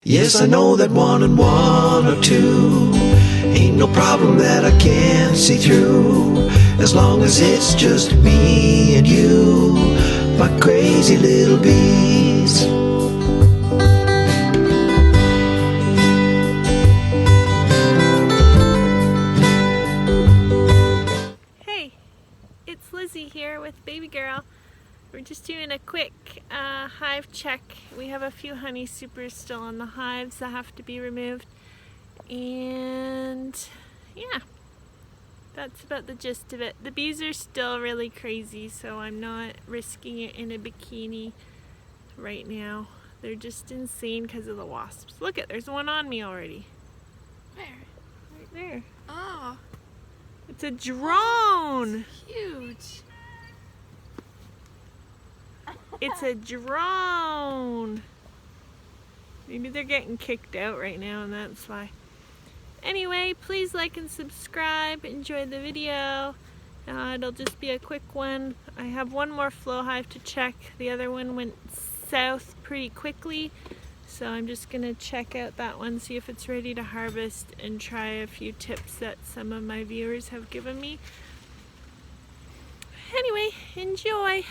Yes, I know that 1 and 1 are 2. Ain't no problem that I can't see through, as long as it's just me and you, my crazy little bees. Hey, it's Lizzie here with Baby Girl. We're just doing a quick hive check. We have a few honey supers still in the hives that have to be removed. And yeah, that's about the gist of it. The bees are still really crazy, so I'm not risking it in a bikini right now. They're just insane because of the wasps. Look it, there's one on me already. Where? Right there. Oh. It's a drone. Huge. It's a drone. Maybe they're getting kicked out right now and that's why. Anyway, please like and subscribe. Enjoy the video. It'll just be a quick one. I have one more flow hive to check. The other one went south pretty quickly. So I'm just going to check out that one, see if it's ready to harvest, and try a few tips that some of my viewers have given me. Anyway, enjoy.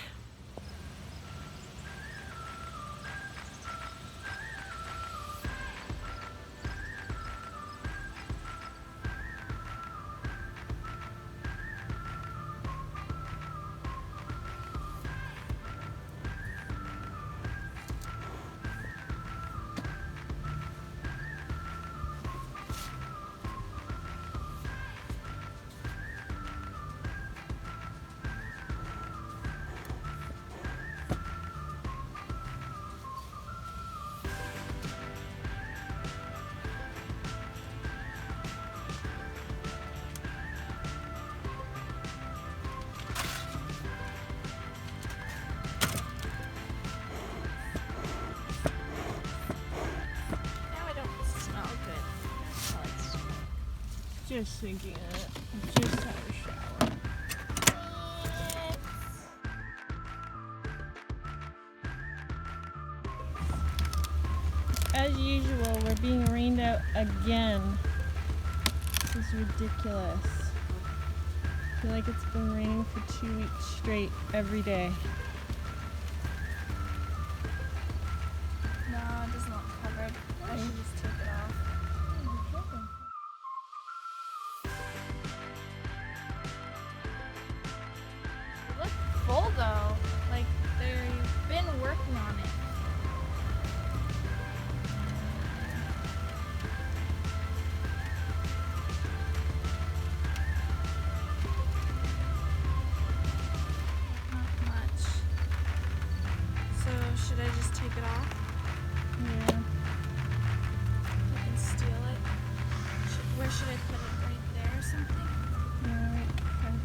Just thinking of it. Just had a shower. As usual, we're being rained out again. This is ridiculous. I feel like it's been raining for 2 weeks straight every day. No, it doesn't look covered. I should just take it off. Look full though. Like they've been working on it. Not much. So should I just take it off? Yeah. I can steal it. Where should I put it? Right there or something? Alright, okay.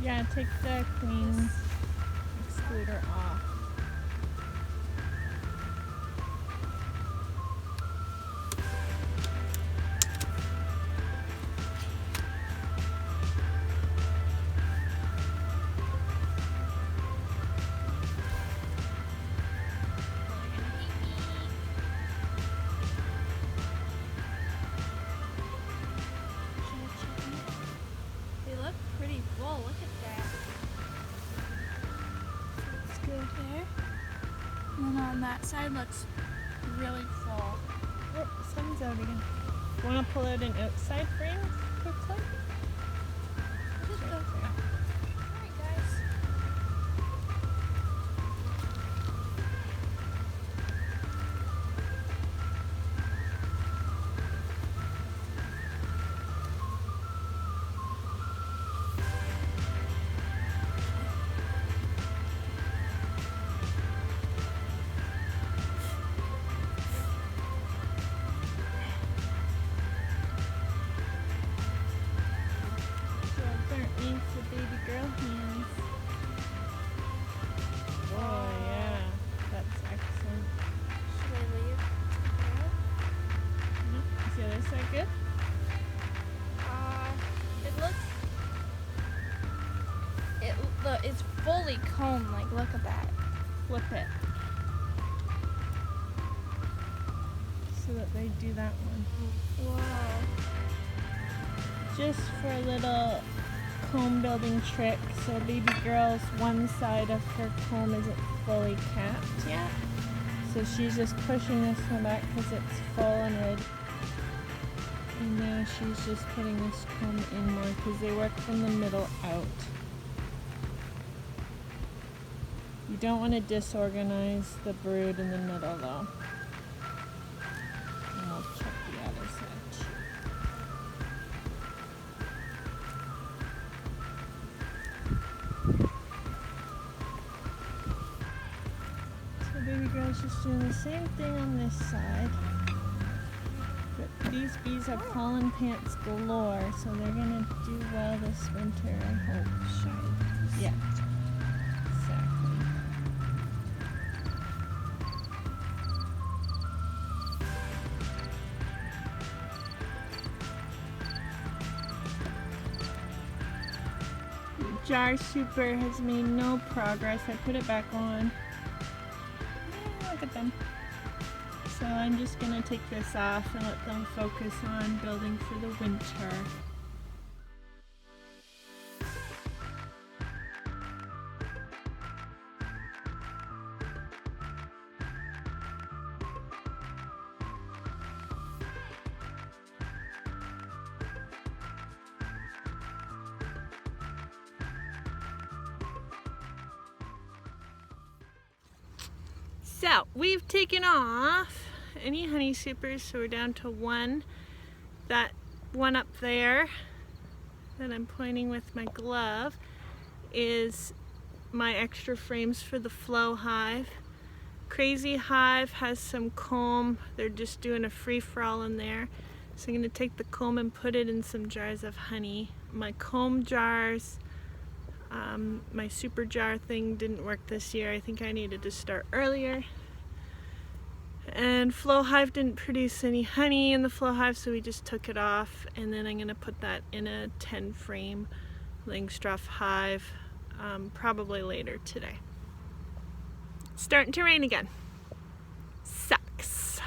Yeah, take the queen excluder off. They look pretty full. Look at that. It's good there. And then on that side looks really full. Oh, sun's out again. Want to pull out an outside frame quickly? Just go for it. Alright, guys. Gloves aren't made for baby girl hands. Oh yeah, that's excellent. Should I leave? Is the other side good? It looks. It's fully combed. Like, look at that. Flip it. So that they do that one. Wow. Just for a little comb building trick, so baby girl's one side of her comb isn't fully capped yet. So she's just pushing this one back because it's full and ready. And now she's just putting this comb in more because they work from the middle out. You don't want to disorganize the brood in the middle though. And we'll check the other side too. So baby girl's just doing the same thing on this side. But these bees have pollen pants galore, so they're gonna do well this winter, I hope. Yeah. Exactly. Jar Super has made no progress. I put it back on. Look at them. So I'm just gonna take this off and let them focus on building for the winter. So we've taken off any honey supers, so we're down to one. That one up there that I'm pointing with my glove is my extra frames for the Flow Hive. Crazy Hive has some comb. They're just doing a free-for-all in there. So I'm going to take the comb and put it in some jars of honey. My comb jars, my super jar thing didn't work this year. I think I needed to start earlier. And Flow Hive didn't produce any honey in the Flow Hive, so we just took it off. And then I'm going to put that in a 10 frame Langstroth hive probably later today. It's starting to rain again. Sucks.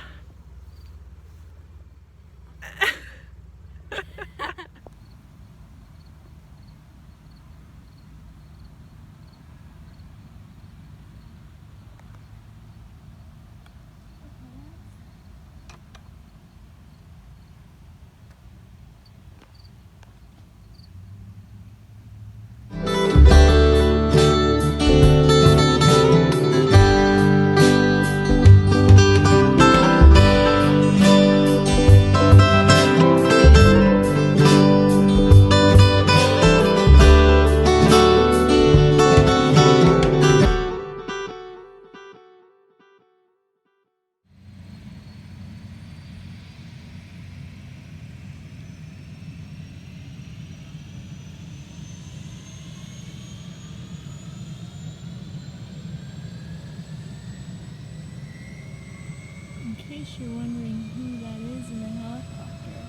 case you're wondering who that is in the helicopter,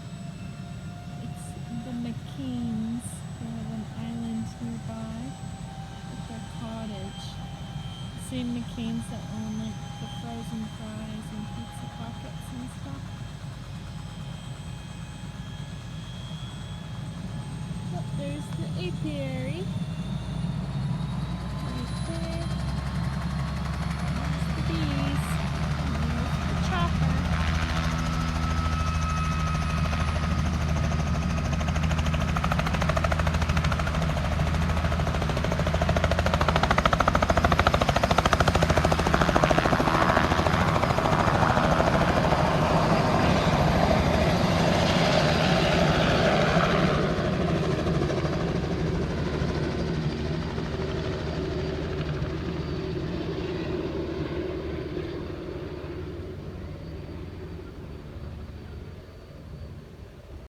it's the McCains. They have an island nearby with their cottage. The same McCains that own like the frozen fries and pizza pockets and stuff. But there's the apiary.